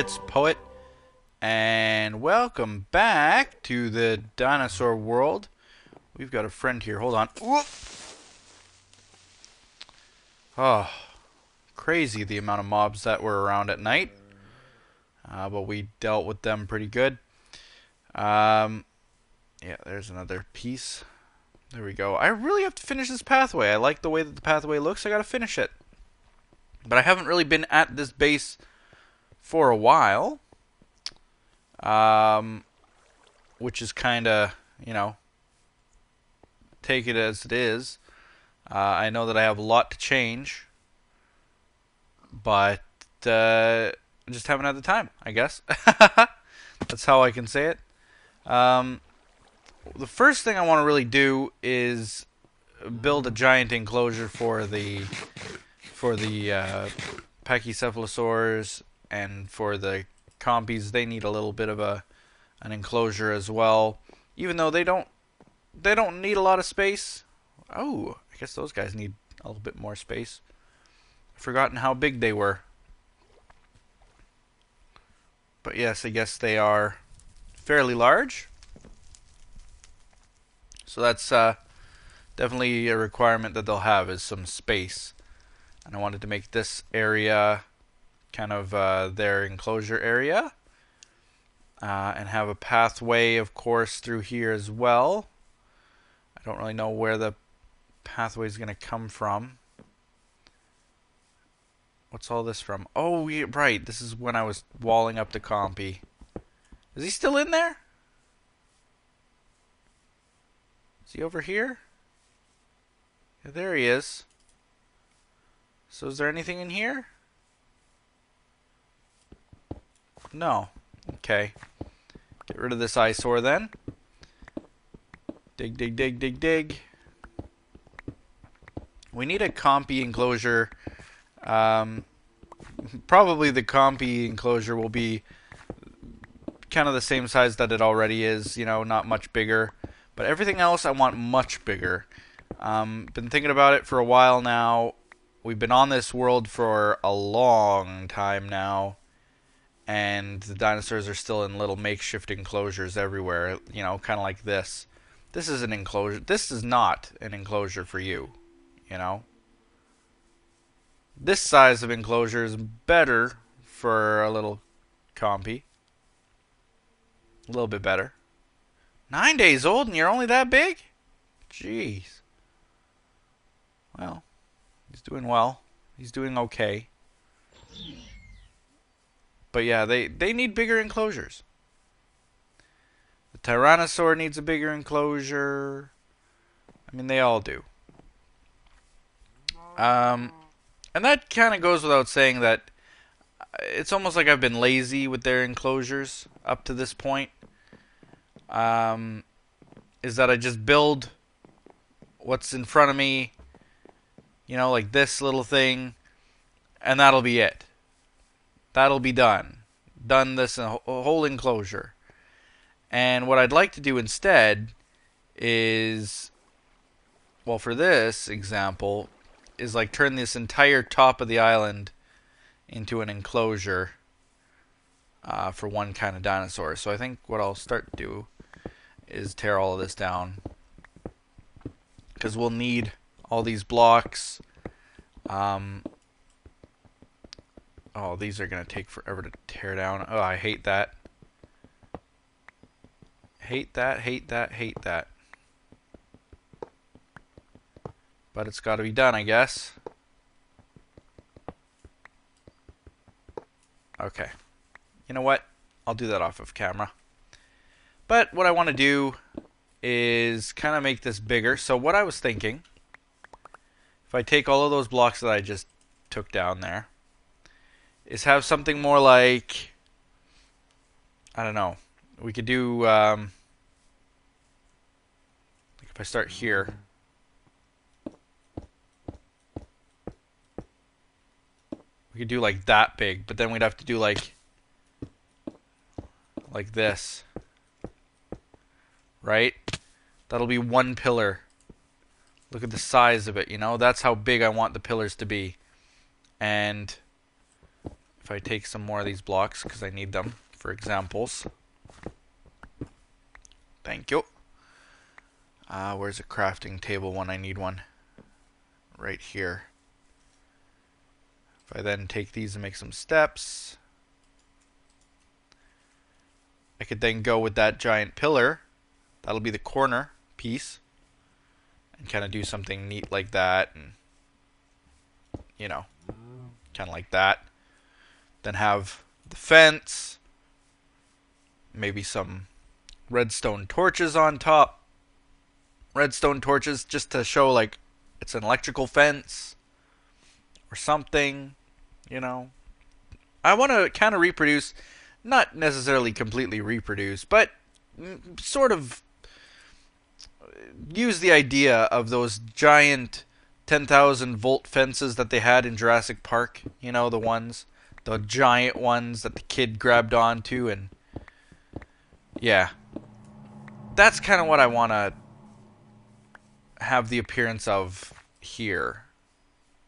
it's Poet, and welcome back to the dinosaur world. We've got a friend here. Hold on. Whoop. Oh, crazy the amount of mobs that were around at night. But we dealt with them pretty good. Yeah, there's another piece. There we go. I really have to finish this pathway. I like the way that the pathway looks. I gotta finish it. But I haven't really been at this base for a while. Which is kind of, take it as it is. I know that I have a lot to change, but I just haven't had the time, I guess. That's how I can say it. The first thing I want to really do is build a giant enclosure for the pachycephalosaurs, and for the compies. They need a little bit of an enclosure as well, even though they don't need a lot of space. Oh, I guess those guys need a little bit more space. I've forgotten how big they were. But yes, I guess they are fairly large. So that's definitely a requirement that they'll have, is some space. And I wanted to make this area kind of their enclosure area. And have a pathway, of course, through here as well. I don't really know where the pathway is going to come from. What's all this from? Oh, yeah, right. This is when I was walling up the compy. Is he still in there? Is he over here? Yeah, there he is. So is there anything in here? No. Okay. Get rid of this eyesore then. Dig, dig, dig, dig, dig. We need a compy enclosure. Probably the compy enclosure will be kind of the same size that it already is, not much bigger. But everything else I want much bigger. Been thinking about it for a while now. We've been on this world for a long time now. And the dinosaurs are still in little makeshift enclosures everywhere, kind of like this. This is an enclosure. This is not an enclosure for you, This size of enclosure is better for a little compy. A little bit better. 9 days old and you're only that big? Jeez. Well, he's doing well. He's doing okay. But yeah, they need bigger enclosures. The Tyrannosaur needs a bigger enclosure. I mean, they all do. And that kind of goes without saying that it's almost like I've been lazy with their enclosures up to this point. Is that I just build what's in front of me, like this little thing, and that'll be it. That'll be done. Done this whole enclosure. And what I'd like to do instead is, well, for this example, is like turn this entire top of the island into an enclosure for one kind of dinosaur. So I think what I'll start to do is tear all of this down, because we'll need all these blocks. Oh, these are going to take forever to tear down. Oh, I hate that. Hate that, hate that, hate that. But it's got to be done, I guess. Okay. You know what? I'll do that off of camera. But what I want to do is kind of make this bigger. So what I was thinking, if I take all of those blocks that I just took down there, is have something more like, I don't know, we could do, like if I start here, we could do like that big, but then we'd have to do like this, right? That'll be one pillar. Look at the size of it, that's how big I want the pillars to be. And if I take some more of these blocks, because I need them for examples. Thank you. Where's a crafting table when I need one? Right here. If I then take these and make some steps, I could then go with that giant pillar. That'll be the corner piece. And kind of do something neat like that. And, you know, kind of like that. Then have the fence. Maybe some redstone torches on top. Redstone torches just to show like it's an electrical fence. Or something. You know. I want to kind of reproduce. Not necessarily completely reproduce. But sort of use the idea of those giant 10,000 volt fences that they had in Jurassic Park. You know, the giant ones that the kid grabbed onto, and yeah. That's kind of what I want to have the appearance of here.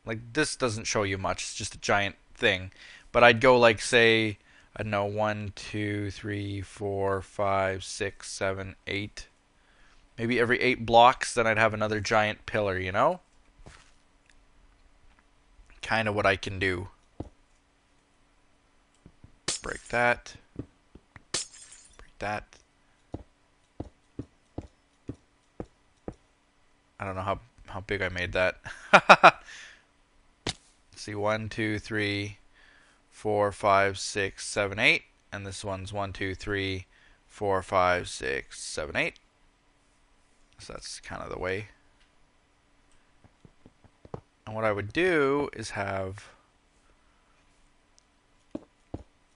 Like, this doesn't show you much, it's just a giant thing. But I'd go like, say, I don't know, 1, 2, 3, 4, 5, 6, 7, 8. Maybe every 8 blocks, then I'd have another giant pillar, you know? Kind of what I can do. Break that. Break that. I don't know how big I made that. Let's see, 1, 2, 3, 4, 5, 6, 7, 8. And this one's 1, 2, 3, 4, 5, 6, 7, 8. So that's kind of the way. And what I would do is have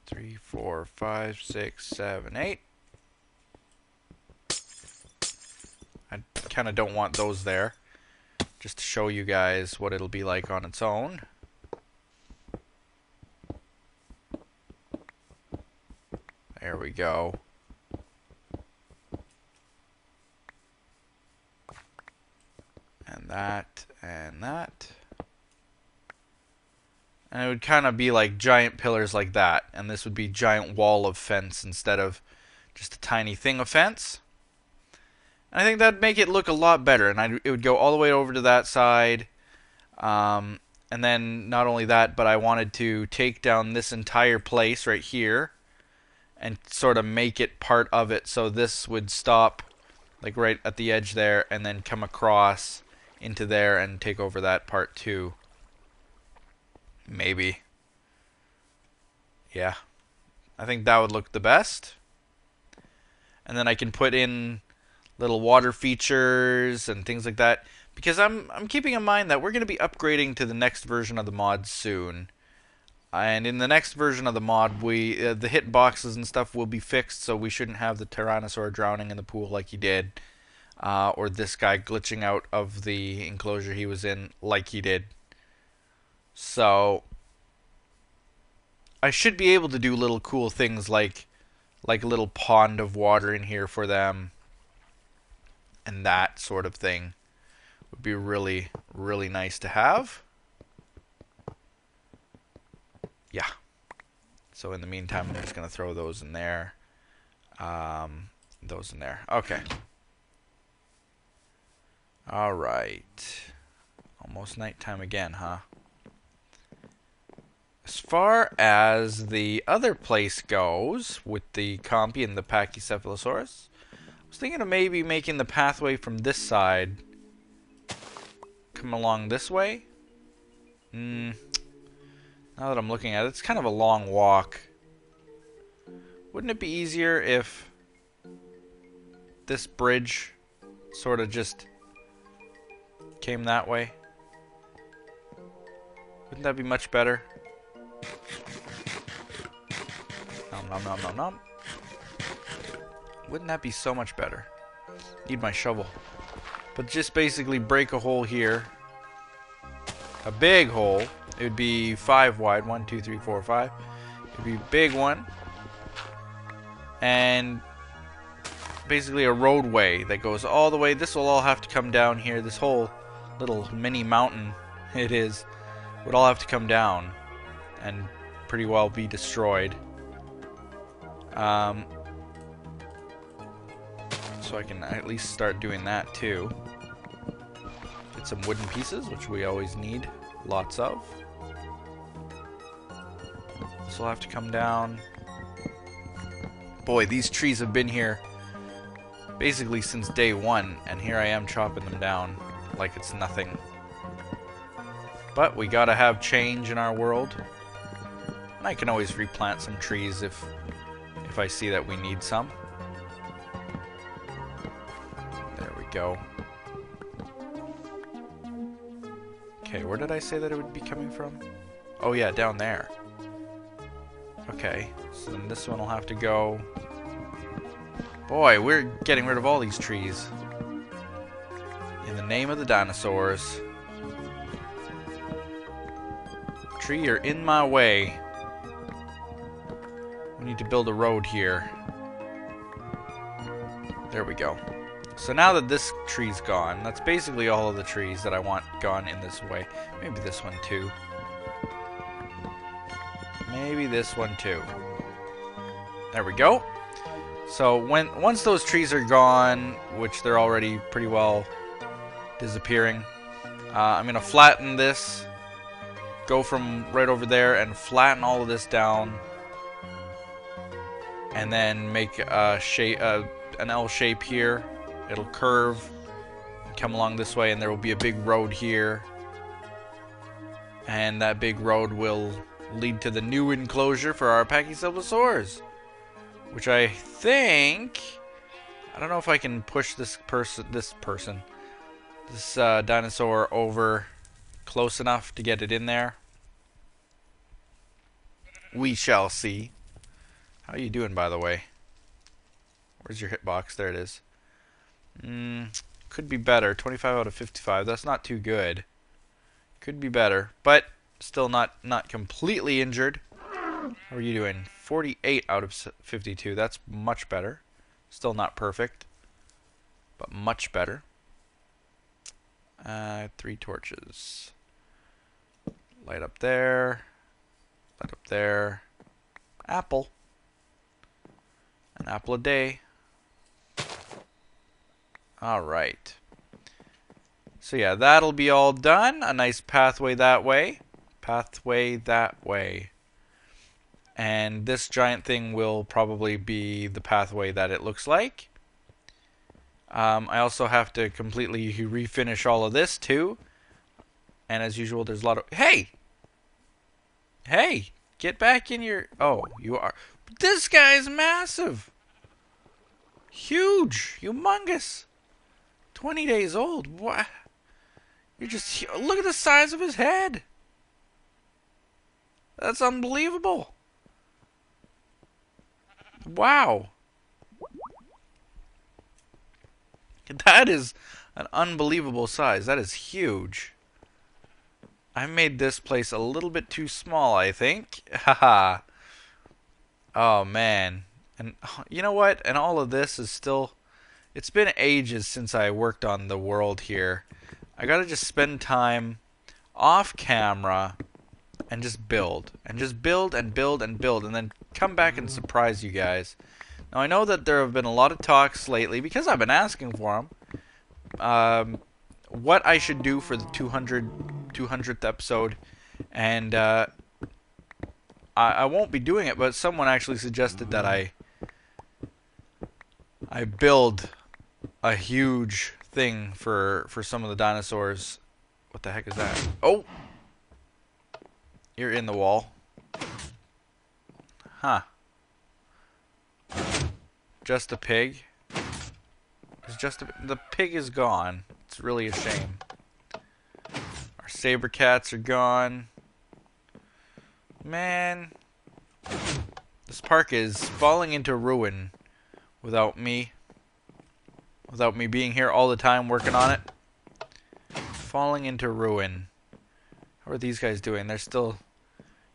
3, 4, 5, 6, 7, 8. I kind of don't want those there. Just to show you guys what it'll be like on its own. There we go. And that, and that. And it would kind of be like giant pillars like that. And this would be giant wall of fence instead of just a tiny thing of fence. And I think that'd make it look a lot better. And it would go all the way over to that side. And then not only that, but I wanted to take down this entire place right here. And sort of make it part of it. So this would stop like right at the edge there. And then come across into there and take over that part too. Maybe. Yeah. I think that would look the best. And then I can put in little water features and things like that. Because I'm keeping in mind that we're going to be upgrading to the next version of the mod soon. And in the next version of the mod, the hit boxes and stuff will be fixed, so we shouldn't have the Tyrannosaur drowning in the pool like he did. Or this guy glitching out of the enclosure he was in like he did. So I should be able to do little cool things like a little pond of water in here for them. And that sort of thing would be really, really nice to have. Yeah. So in the meantime, I'm just going to throw those in there. Those in there. Okay. Alright. Almost nighttime again, huh? As far as the other place goes, with the Compy and the Pachycephalosaurus, I was thinking of maybe making the pathway from this side come along this way. Now that I'm looking at it, it's kind of a long walk. Wouldn't it be easier if this bridge sort of just came that way? Wouldn't that be much better? Nom nom nom nom nom. Wouldn't that be so much better? Need my shovel. But just basically break a hole here. A big hole. It would be 5 wide. 1, 2, 3, 4, 5. It would be a big one. And basically a roadway that goes all the way. This will all have to come down here. This whole little mini mountain it is would all have to come down and pretty well be destroyed. So I can at least start doing that too. Get some wooden pieces, which we always need lots of. This will have to come down. Boy, these trees have been here basically since day one, and here I am chopping them down like it's nothing. But we gotta have change in our world. And I can always replant some trees if I see that we need some. There we go. Okay, where did I say that it would be coming from? Oh yeah, down there. Okay, so then this one will have to go. Boy, we're getting rid of all these trees. In the name of the dinosaurs. Tree, you're in my way. We need to build a road here. There we go. So now that this tree's gone, that's basically all of the trees that I want gone in this way. Maybe this one too. Maybe this one too. There we go. So once those trees are gone, which they're already pretty well disappearing, I'm going to flatten this. Go from right over there and flatten all of this down. And then make a shape, an L shape here. It'll curve, come along this way, and there will be a big road here. And that big road will lead to the new enclosure for our Pachycephalosaurs. Which I think... I don't know if I can push this dinosaur over close enough to get it in there. We shall see. How are you doing, by the way? Where's your hitbox? There it is. Could be better. 25 out of 55. That's not too good. Could be better, but still not completely injured. How are you doing? 48 out of 52. That's much better. Still not perfect, but much better. 3 torches. Light up there. Light up there. Apple. An apple a day. Alright. So yeah, that'll be all done. A nice pathway that way. Pathway that way. And this giant thing will probably be the pathway that it looks like. I also have to completely refinish all of this too. And as usual, there's a lot of... Hey! Hey! Get back in your... Oh, you are... This guy's massive! Huge! Humongous! 20 days old. What? You're just... Look at the size of his head! That's unbelievable! Wow! That is an unbelievable size. That is huge. I made this place a little bit too small, I think. Haha. Oh, man. And you know what? And all of this is still... It's been ages since I worked on the world here. I gotta just spend time off camera and just build. And just build and build and build. And then come back and surprise you guys. Now, I know that there have been a lot of talks lately, because I've been asking for them, what I should do for the 200th episode. And I won't be doing it, but someone actually suggested that I build a huge thing for some of the dinosaurs. What the heck is that? Oh! You're in the wall. Huh. Just a pig? It's just the pig is gone. It's really a shame. Our saber cats are gone. Man. This park is falling into ruin without me. Without me being here all the time working on it. Falling into ruin. How are these guys doing? They're still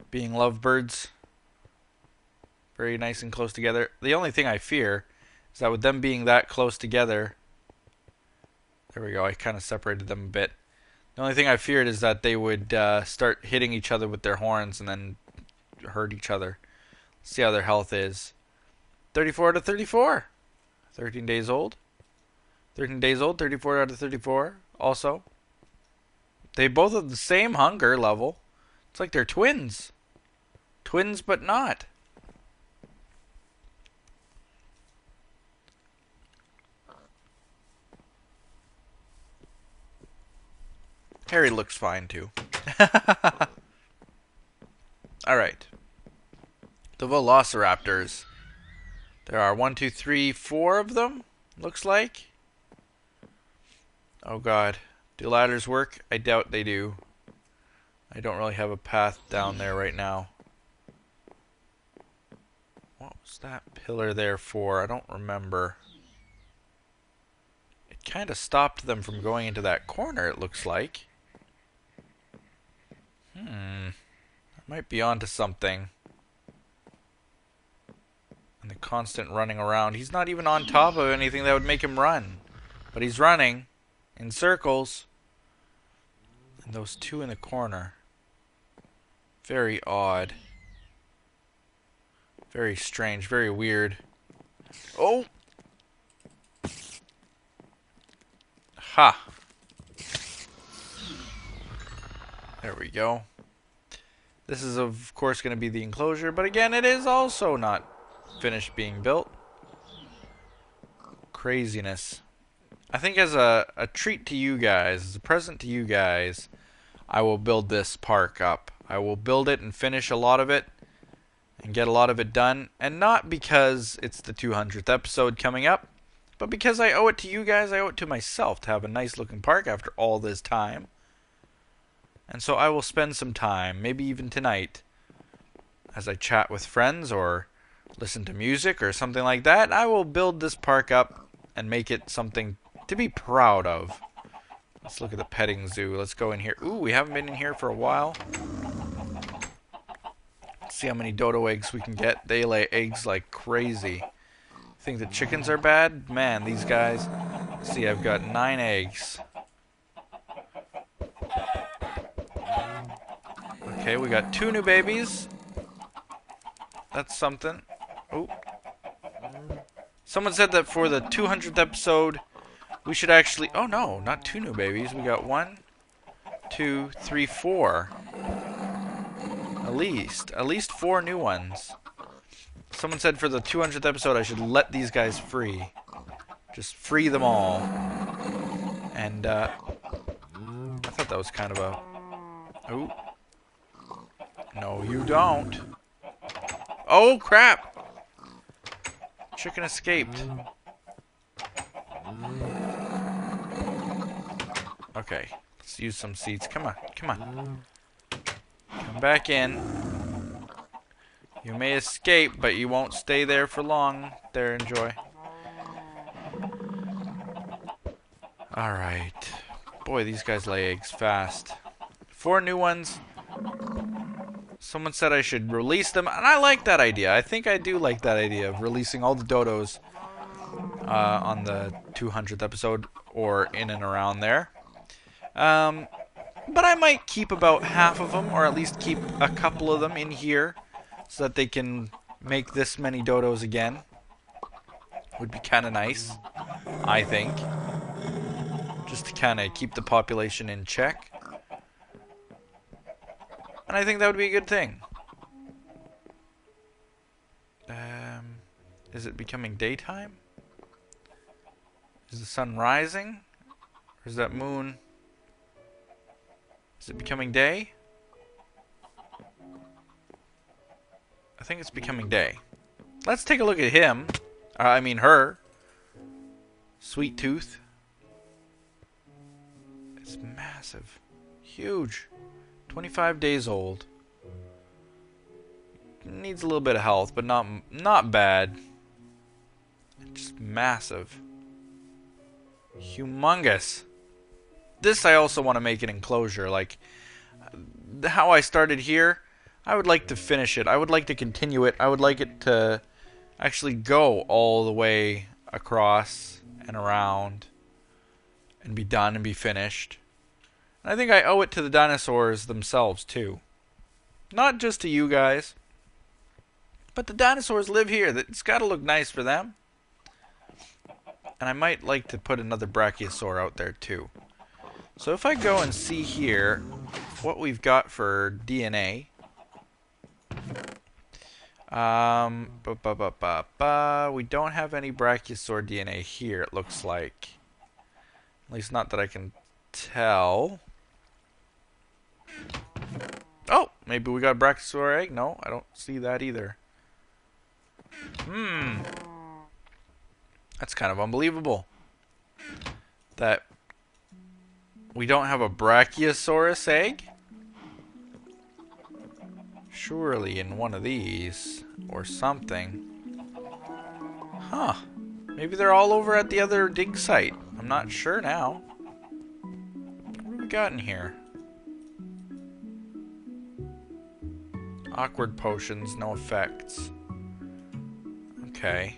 being lovebirds. Very nice and close together. The only thing I fear is that with them being that close together... There we go, I kind of separated them a bit. The only thing I feared is that they would start hitting each other with their horns and then hurt each other. Let's see how their health is. 34 out of 34. 13 days old. 13 days old, 34 out of 34 also. They both have the same hunger level. It's like they're twins. Twins but not. Harry looks fine too. Alright. The velociraptors. There are 1, 2, 3, 4 of them, looks like. Oh god. Do ladders work? I doubt they do. I don't really have a path down there right now. What was that pillar there for? I don't remember. It kind of stopped them from going into that corner, it looks like. I might be onto something. And the constant running around. He's not even on top of anything that would make him run. But he's running in circles. And those two in the corner. Very odd. Very strange. Very weird. Oh! Ha! There we go. This is of course going to be the enclosure, but again it is also not finished being built. Craziness. I think as a treat to you guys, as a present to you guys, I will build this park up. I will build it and finish a lot of it and get a lot of it done, and not because it's the 200th episode coming up, but because I owe it to you guys, I owe it to myself to have a nice looking park after all this time. And so I will spend some time, maybe even tonight, as I chat with friends or listen to music or something like that. I will build this park up and make it something to be proud of. Let's look at the petting zoo. Let's go in here. Ooh, we haven't been in here for a while. Let's see how many dodo eggs we can get. They lay eggs like crazy. Think the chickens are bad? Man, these guys. Let's see, I've got 9 eggs. Okay, we got 2 new babies. That's something. Oh. Someone said that for the 200th episode, we should actually... Oh, no, not 2 new babies. We got 1, 2, 3, 4. At least 4 new ones. Someone said for the 200th episode, I should let these guys free. Just free them all. And, I thought that was kind of a... Oh. No, you don't. Oh, crap! Chicken escaped. Okay, let's use some seeds. Come on, come on. Come back in. You may escape, but you won't stay there for long. There, enjoy. Alright. Boy, these guys lay eggs fast. 4 new ones. Someone said I should release them, and I like that idea. I think I do like that idea of releasing all the dodos on the 200th episode, or in and around there. But I might keep about half of them, or at least keep a couple of them in here, so that they can make this many dodos again. Would be kind of nice, I think. Just to kind of keep the population in check. And I think that would be a good thing. Is it becoming daytime? Is the sun rising? Or is that moon? Is it becoming day? I think it's becoming day. Let's take a look at him. I mean her. Sweet Tooth. It's massive. Huge. 25 days old. Needs a little bit of health, but not bad. Just massive. Humongous. This I also want to make an enclosure. Like how I started here, I would like to finish it. I would like to continue it. I would like it to actually go all the way across and around and be done and be finished. And I think I owe it to the dinosaurs themselves too. Not just to you guys, But the dinosaurs live here. It's got to look nice for them. And I might like to put another brachiosaur out there too. So if I go and see here what we've got for DNA. We don't have any brachiosaur DNA here, it looks like. At least not that I can tell. Oh, maybe we got a brachiosaur egg? No, I don't see that either. That's kind of unbelievable. That we don't have a brachiosaurus egg? Surely in one of these or something. Huh. Maybe they're all over at the other dig site. I'm not sure now. What have we got in here? Awkward potions, no effects. Okay.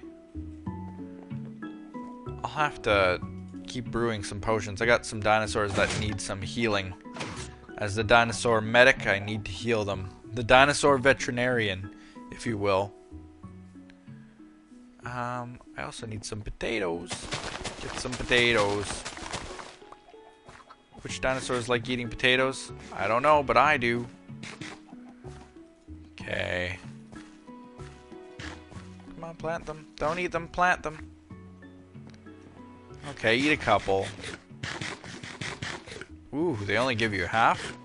I'll have to keep brewing some potions. I got some dinosaurs that need some healing. As the dinosaur medic, I need to heal them. The dinosaur veterinarian, if you will. I also need some potatoes. Get some potatoes. Which dinosaurs like eating potatoes? I don't know, but I do. Okay. Come on, plant them. Don't eat them, plant them. Okay, eat a couple. Ooh, they only give you half?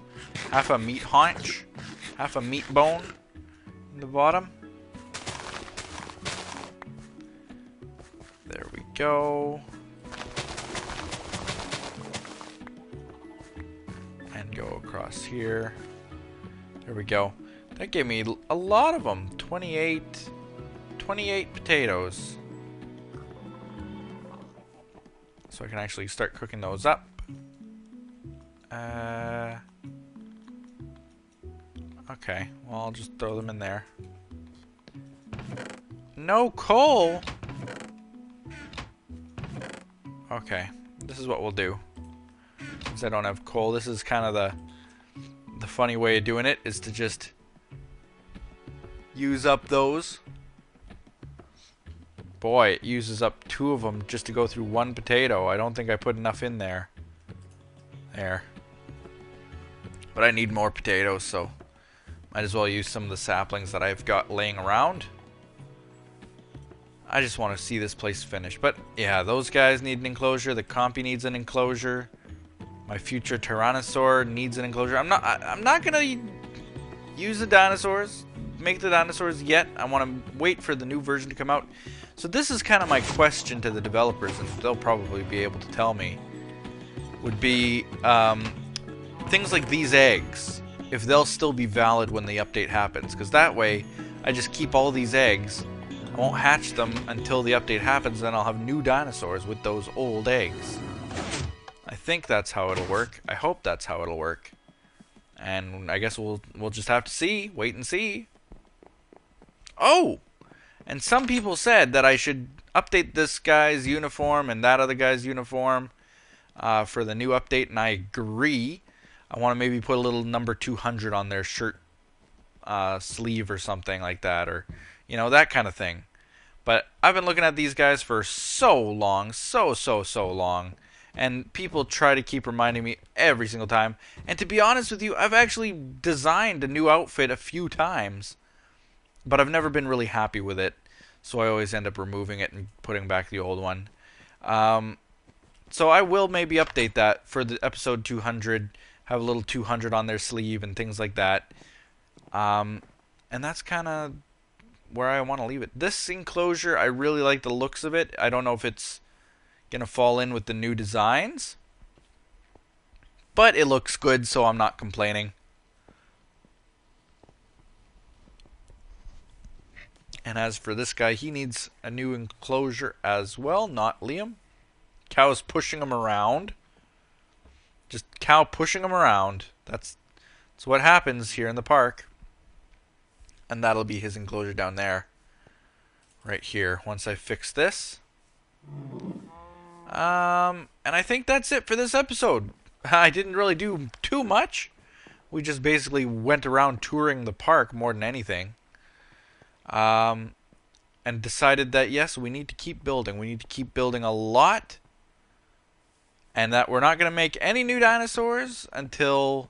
Half a meat haunch? Half a meat bone in the bottom? There we go. And go across here. There we go. That gave me a lot of them. 28 potatoes. So I can actually start cooking those up. Okay, well I'll just throw them in there. No coal? Okay, this is what we'll do. Since I don't have coal, this is kind of the funny way of doing it, is to just use up those. Boy, it uses up 2 of them just to go through 1 potato. I don't think I put enough in there. There. But I need more potatoes, so might as well use some of the saplings that I've got laying around. I just want to see this place finished. But yeah, those guys need an enclosure. The compy needs an enclosure. My future Tyrannosaur needs an enclosure. I'm not gonna use the dinosaurs, make the dinosaurs yet. I want to wait for the new version to come out. So this is kind of my question to the developers, and they'll probably be able to tell me. Would be things like these eggs, if they'll still be valid when the update happens, because that way I just keep all these eggs. I won't hatch them until the update happens, then I'll have new dinosaurs with those old eggs. I think that's how it'll work. I hope that's how it'll work. And I guess we'll just have to see, wait and see. Oh! And some people said that I should update this guy's uniform and that other guy's uniform for the new update, and I agree. I want to maybe put a little number 200 on their shirt sleeve or something like that, or you know, that kind of thing. But I've been looking at these guys for so long, so long, and people try to keep reminding me every single time. And to be honest with you, I've actually designed a new outfit a few times, but I've never been really happy with it, so I always end up removing it and putting back the old one. So I will maybe update that for the episode 200, have a little 200 on their sleeve and things like that. And that's kind of where I want to leave it. This enclosure, I really like the looks of it. I don't know if it's going to fall in with the new designs, but it looks good, so I'm not complaining. And as for this guy, he needs a new enclosure as well, not Liam. Cow's pushing him around. Just cow pushing him around. That's what happens here in the park. And that'll be his enclosure down there. Right here. Once I fix this. And I think that's it for this episode. I didn't really do too much. We just basically went around touring the park more than anything. and decided that yes, we need to keep building. We need to keep building a lot, and that we're not going to make any new dinosaurs until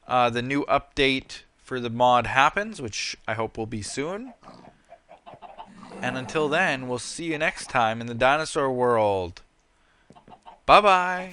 the new update for the mod happens, which I hope will be soon. And until then, we'll see you next time in the dinosaur world. Bye-bye.